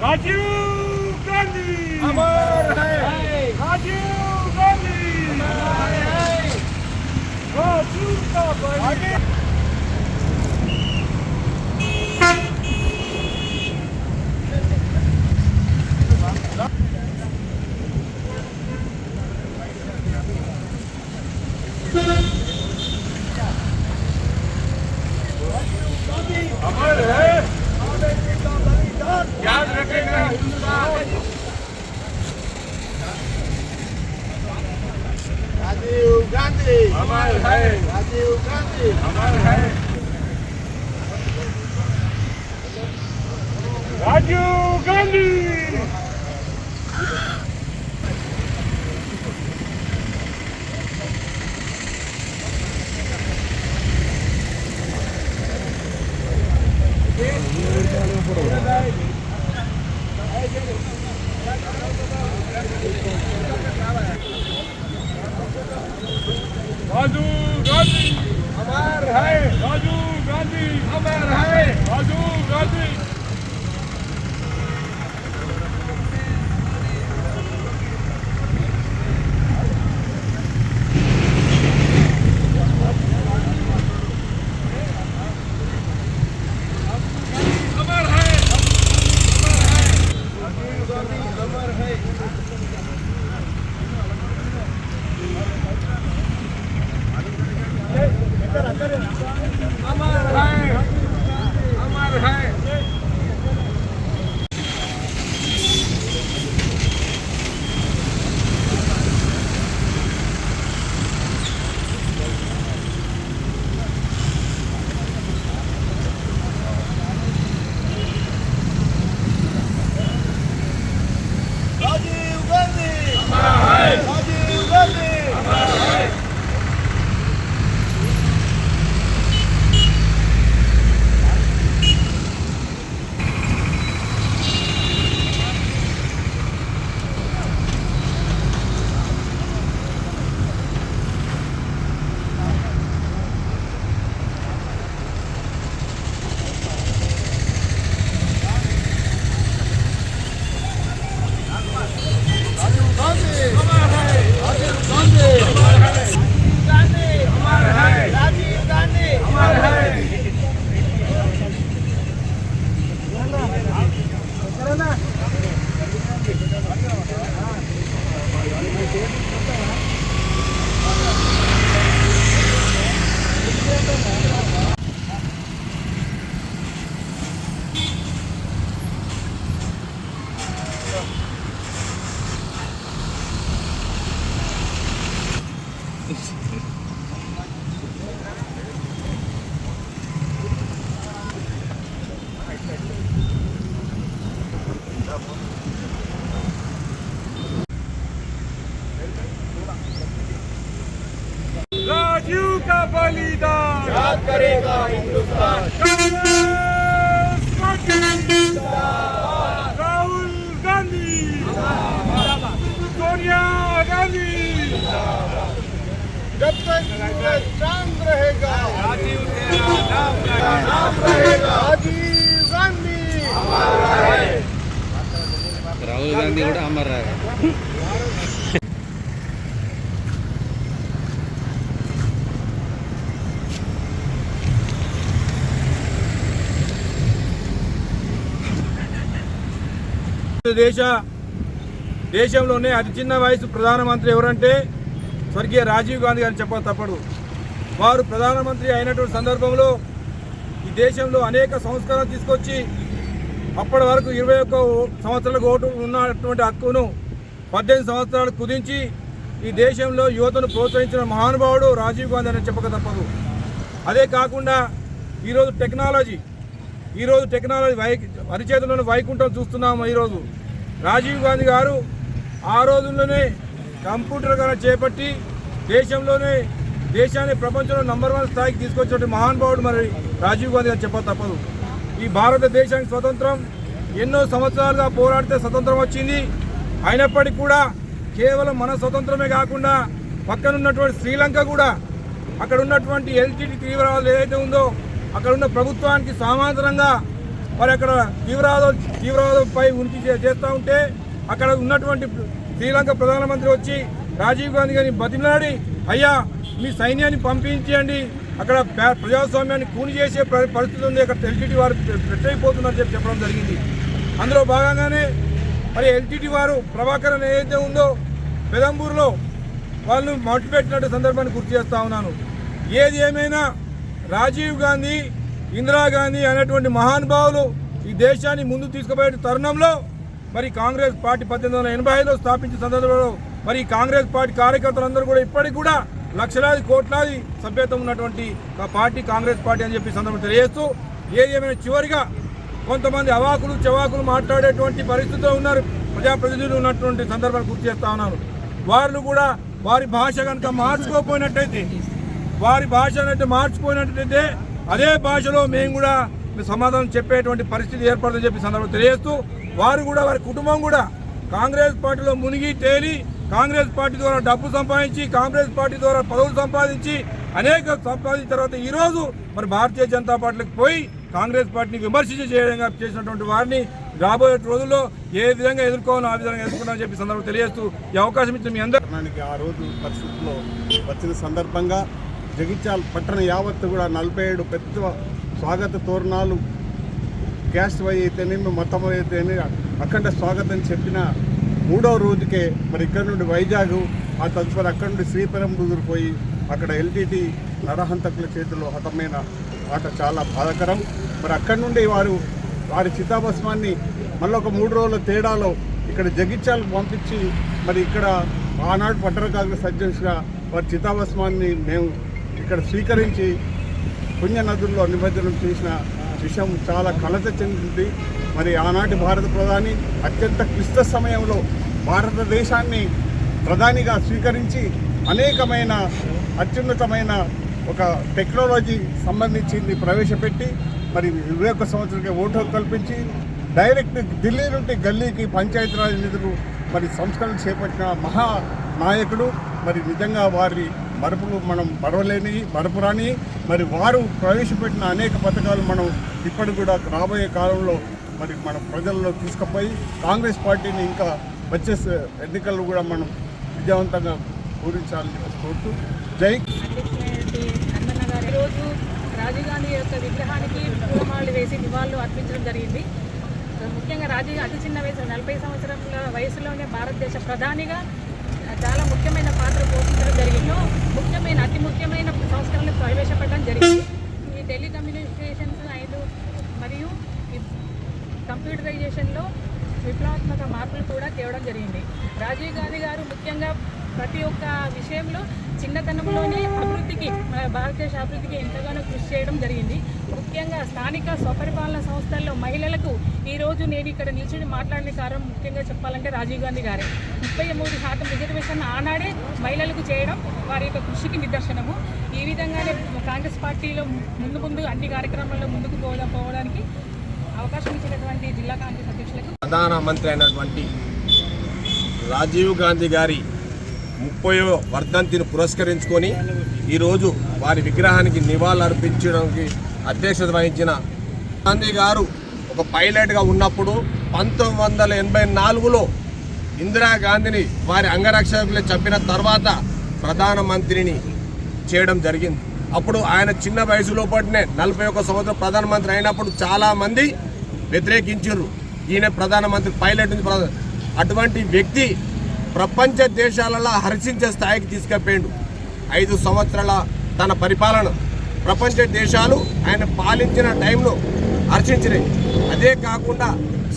राजीव गांधी अमर है, राजीव गांधी अमर है, राजीव का बलिदान। अमर है, याद रखेगा हिंदुस्तान। राजीव गांधी अमर है, राजीव गांधी अमर है, राजीव गांधी। राजीव गांधी अमर है, राजीव गांधी अमर है, राजीव गांधी। अमर है, राजीव गांधी अमर है। अमर है, अमर है। राजीव गांधी अमर है, राजीव गांधी अमर है। राजीव का बलिदान याद करेगा हिंदुस्तान। कांग्रेस पार्टी, राहुल गांधी, सोनिया गांधी। जब तक सूरज चांद रहेगा राजीव नाम रहेगा। राजीव गांधी రాహుల్ గాంధీ కూడా అమర్ రాగా దేశంలోనే అతి చిన్న వయసు ప్రధానమంత్రి ఎవరంటే స్వర్గీయ రాజీవ్ గాంధీ గారిని చెప్పక తప్పదు. వారు ప్రధానమంత్రి అయినటువంటి సందర్భంలో ఈ దేశంలో అనేక సంస్కరణలు తీసుకొచ్చి అప్పటి వరకు 21 సంవత్సరాలకు ఓటు ఉన్నటువంటి హక్కును 18 సంవత్సరాలు కుదించి ఈ దేశంలో యువతను ప్రోత్సహించిన మహానుభావుడు రాజీవ్ గాంధీ అని చెప్పక తప్పదు. అదే కాకుండా ఈరోజు టెక్నాలజీ అరిచేతుల్లోని వైకుంఠం చూస్తున్నాము. ఈరోజు రాజీవ్ గాంధీ గారు ఆ రోజుల్లోనే కంప్యూటర్ గారు చేపట్టి దేశాన్ని ప్రపంచంలో నంబర్ 1 స్థాయికి తీసుకొచ్చినటువంటి మహానుభావుడు మరి రాజీవ్ గాంధీ అని చెప్పక తప్పదు. ఈ భారతదేశానికి స్వతంత్రం ఎన్నో సంవత్సరాలుగా పోరాడితే స్వతంత్రం వచ్చింది. అయినప్పటికీ కూడా కేవలం మన స్వతంత్రమే కాకుండా పక్కనున్నటువంటి శ్రీలంక కూడా అక్కడ ఉన్నటువంటి ఎల్టీటీ తీవ్రవాదులు ఏదైతే ఉందో అక్కడ ఉన్న ప్రభుత్వానికి సమాంతరంగా మరి అక్కడ తీవ్రవాదంపై ఉనికి చేస్తూ ఉంటే అక్కడ ఉన్నటువంటి శ్రీలంక ప్రధానమంత్రి వచ్చి రాజీవ్ గాంధీ గారిని బతిమలాడి అయ్యా మీ సైన్యాన్ని పంపించండి, అక్కడ ప్రజాస్వామ్యాన్ని కూని చేసే పరిస్థితి ఉంది, అక్కడ ఎల్టీటీ వారు పెట్టయిపోతున్నారని చెప్పడం జరిగింది. అందులో భాగంగానే మరి ఎల్టీటీ వారు ప్రభాకరన్ ఏదైతే ఉందో పెదంబూరులో వాళ్ళు మొదలుపెట్టినట్టు సందర్భాన్ని గుర్తు చేస్తూ ఉన్నాను. ఏది ఏమైనా రాజీవ్ గాంధీ, ఇందిరాగాంధీ అనేటువంటి మహానుభావులు ఈ దేశాన్ని ముందు తీసుకుపోయే తరుణంలో మరి కాంగ్రెస్ పార్టీ 1885లో స్థాపించిన సందర్భంలో మరి కాంగ్రెస్ పార్టీ కార్యకర్తలందరూ కూడా ఇప్పటికి కూడా లక్షలాది కోట్లాది సభ్యత్వం ఉన్నటువంటి పార్టీ కాంగ్రెస్ పార్టీ అని చెప్పి సందర్భం తెలియజేస్తూ ఏది ఏమైనా చివరిగా కొంతమంది అవాకులు చవాకులు మాట్లాడేటువంటి పరిస్థితిలో ఉన్నారు ప్రజాప్రతినిధులు ఉన్నటువంటి సందర్భాన్ని గుర్తు చేస్తా ఉన్నాను. వాళ్ళు కూడా వారి భాష కనుక మార్చుకోపోయినట్టయితే అదే భాషలో మేము కూడా సమాధానం చెప్పేటువంటి పరిస్థితి ఏర్పడుతుందని చెప్పి సందర్భం తెలియజేస్తూ వారు కూడా వారి కుటుంబం కూడా కాంగ్రెస్ పార్టీలో మునిగి తేలి కాంగ్రెస్ పార్టీ ద్వారా డబ్బు సంపాదించి కాంగ్రెస్ పార్టీ ద్వారా పదవులు సంపాదించి సంపాదించిన తర్వాత ఈరోజు మరి భారతీయ జనతా పార్టీలకు పోయి కాంగ్రెస్ పార్టీని విమర్శించేయడంగా చేసినటువంటి వారిని రాబోయే రోజుల్లో ఏ విధంగా ఎదుర్కోవాలో ఆ విధంగా ఎదుర్కొన్నామని చెప్పి సందర్భం తెలియజేస్తూ ఈ అవకాశం ఇచ్చిన మీ అందరికీ ఆ రోజు పరిస్థితుల్లో వచ్చిన సందర్భంగా జగిత్యాల పట్టణ యావత్తు కూడా 47 పెద్ద స్వాగత తోరణాలు క్యాస్ట్ వై అయితేనేమి మతం అయితేనే అఖండ స్వాగతం చెప్పిన 3వ రోజుకే మరి ఇక్కడ నుండి వైజాగ్ ఆ తదుపరి అక్కడ నుండి శ్రీపెరంబుదూరు పోయి అక్కడ ఎల్టీటీ నరహంతకుల చేతిలో హతమైన మాట చాలా బాధాకరం. మరి అక్కడి నుండి వారి చితాభస్మాన్ని మళ్ళీ ఒక 3 రోజుల తేడాలో ఇక్కడ జగిత్యాలకు పంపించి మరి ఇక్కడ ఆనాడు పట్టణ కాంగ్రెస్ అధ్యక్షుడిగా వారి చితాభస్మాన్ని మేము ఇక్కడ స్వీకరించి పుణ్యనదుల్లో నిమజ్జనం చేసిన విషయం చాలా కలత చెందింది. మరి ఆనాటి భారత ప్రధాని అత్యంత క్లిష్ట సమయంలో భారతదేశాన్ని ప్రధానిగా స్వీకరించి అనేకమైన అత్యున్నతమైన ఒక టెక్నాలజీ సంబంధించింది ప్రవేశపెట్టి మరి 21 సంవత్సరాలకి ఓటు హక్కు కల్పించి డైరెక్ట్ ఢిల్లీ నుండి గల్లీకి పంచాయతీరాజ్ నిధులు మరి సంస్కరణ చేపట్టిన మహా నాయకుడు. మరి నిజంగా వారి మరపులు మనం మరపురాని మరి వారు ప్రవేశపెట్టిన అనేక పథకాలు మనం ఇప్పటికి కూడా రాబోయే కాలంలో మరి మన ప్రజల్లో తీసుకుపోయి కాంగ్రెస్ పార్టీని ఇంకా వచ్చే ఎన్నికల్లో కూడా మనం విజయవంతంగా పూరించాలని కోరుతూ జై. ఈరోజు రాజీవ్ గాంధీ యొక్క విగ్రహానికి పూలమాలలు వేసి నివాళులు అర్పించడం జరిగింది. ముఖ్యంగా రాజీవ్ అతి చిన్న వయసు 40 సంవత్సరాల వయసులోనే భారతదేశ ప్రధానిగా చాలా ముఖ్యమైన పాత్ర పోషించడం జరిగింది. అతి ముఖ్యమైన సంస్కరణలు ప్రవేశపెట్టడం జరిగింది. ఈ టెలికమ్యూనికేషన్స్ మరియు కంప్యూటరైజేషన్లో విప్లవాత్మక మార్పులు కూడా తేవడం జరిగింది. రాజీవ్ గాంధీ గారు ముఖ్యంగా ప్రతి ఒక్క విషయంలో చిన్నతనంలోనే అభివృద్ధికి మన భారతదేశ అభివృద్ధికి ఎంతగానో కృషి చేయడం జరిగింది. ముఖ్యంగా స్థానిక స్వపరిపాలన సంస్థల్లో మహిళలకు ఈరోజు నేను ఇక్కడ నిల్చుని మాట్లాడిన కారణం ముఖ్యంగా చెప్పాలంటే రాజీవ్ గాంధీ గారే 33% రిజర్వేషన్ ఆనాడే మహిళలకు చేయడం వారి యొక్క కృషికి నిదర్శనము. ఈ విధంగానే కాంగ్రెస్ పార్టీలో ముందు అన్ని కార్యక్రమాల్లో ముందుకు పోవడానికి అవకాశం ఇచ్చినటువంటి జిల్లా కాంగ్రెస్ అధ్యక్షులకు ప్రధానమంత్రి అయినటువంటి రాజీవ్ గాంధీ గారి 30వ వర్ధంతిని పురస్కరించుకొని ఈరోజు వారి విగ్రహానికి నివాళులు అర్పించడానికి అధ్యక్షత వహించిన గాంధీ గారు ఒక పైలట్గా ఉన్నప్పుడు 1984లో ఇందిరాగాంధీని వారి అంగరక్షకులే చంపిన తర్వాత ప్రధానమంత్రిని చేయడం జరిగింది. అప్పుడు ఆయన చిన్న వయసులో పట్టినే 41 సంవత్సరం ప్రధానమంత్రి అయినప్పుడు చాలామంది వ్యతిరేకించారు. ఈయన ప్రధానమంత్రి పైలట్ అటువంటి వ్యక్తి ప్రపంచ దేశాలలో హర్షించే స్థాయికి తీసుకుపోయాడు. 5 సంవత్సరాల తన పరిపాలన ప్రపంచ దేశాలు ఆయన పాలించిన టైంలో హర్షించినాయి. అదే కాకుండా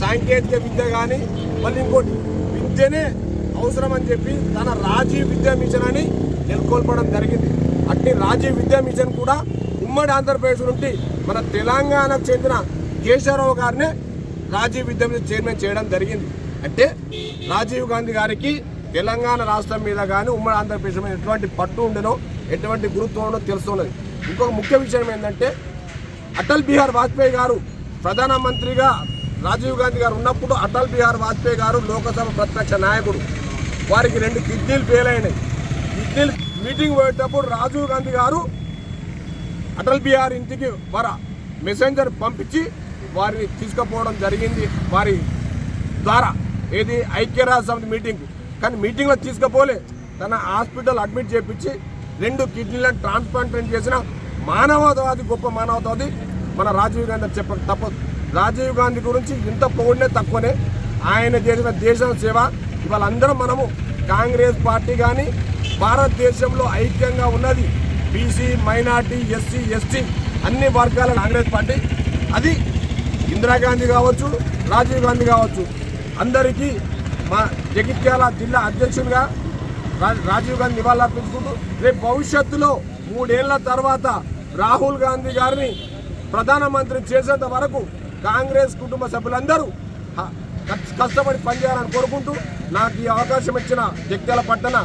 సాంకేతిక విద్య కానీ మళ్ళీ ఇంకోటి విద్యనే అవసరం అని చెప్పి తన రాజీవ్ విద్యా మిషన్ అని నెలకొల్పడం జరిగింది. అట్టి రాజీవ్ విద్యా మిషన్ కూడా ఉమ్మడి ఆంధ్రప్రదేశ్ నుండి మన తెలంగాణకు చెందిన కేశవరావు గారినే రాజీవ్ విద్యా మిషన్ చైర్మన్ చేయడం జరిగింది. అంటే రాజీవ్ గాంధీ గారికి తెలంగాణ రాష్ట్రం మీద కానీ ఉమ్మడి ఆంధ్రప్రదేశ్ మీద ఎటువంటి పట్టు ఉండనో ఎటువంటి గురుత్వం ఉండో తెలుస్తున్నది. ఇంకొక ముఖ్య విషయం ఏంటంటే అటల్ బిహారీ వాజ్పేయి గారు ప్రధానమంత్రిగా రాజీవ్ గాంధీ గారు ఉన్నప్పుడు అటల్ బిహారీ వాజ్పేయి గారు లోకసభ ప్రతిపక్ష నాయకుడు. వారికి 2 కిడ్నీలు ఫెయిల్ అయినాయి. కిడ్నీలు మీటింగ్ పోయేటప్పుడు రాజీవ్ గాంధీ గారు అటల్ బిహారీ ఇంటికి మెసెంజర్ పంపించి వారిని తీసుకుపోవడం జరిగింది వారి ద్వారా, ఏది ఐక్యరాజ్య సమితి మీటింగ్. కానీ మీటింగ్లో తీసుకుపోలే, తన హాస్పిటల్ అడ్మిట్ చేయించి 2 కిడ్నీలను ట్రాన్స్ప్లాంటేషన్ చేసిన మానవతావాది, గొప్ప మానవతావాది మన రాజీవ్ గాంధీ చెప్పక తప్పదు. రాజీవ్ గాంధీ గురించి ఇంత పొగిడినే తక్కువనే. ఆయన చేసిన దేశ సేవ ఇవాళ అందరం మనము కాంగ్రెస్ పార్టీ కానీ భారతదేశంలో ఐక్యంగా ఉన్నది బీసీ, మైనార్టీ, ఎస్సీ, ఎస్టీ అన్ని వర్గాల కాంగ్రెస్ పార్టీ. అది ఇందిరాగాంధీ కావచ్చు, రాజీవ్ గాంధీ కావచ్చు, అందరికీ మా జగిత్యాల జిల్లా అధ్యక్షునిగా రాజీవ్ గాంధీ నివాళులర్పించుకుంటూ రేపు భవిష్యత్తులో 3 ఏళ్ల తర్వాత రాహుల్ గాంధీ గారిని ప్రధానమంత్రి చేసేంత వరకు కాంగ్రెస్ కుటుంబ సభ్యులందరూ కష్టపడి పనిచేయాలని కోరుకుంటూ నాకు ఈ అవకాశం ఇచ్చిన జగిత్యాల పట్టణ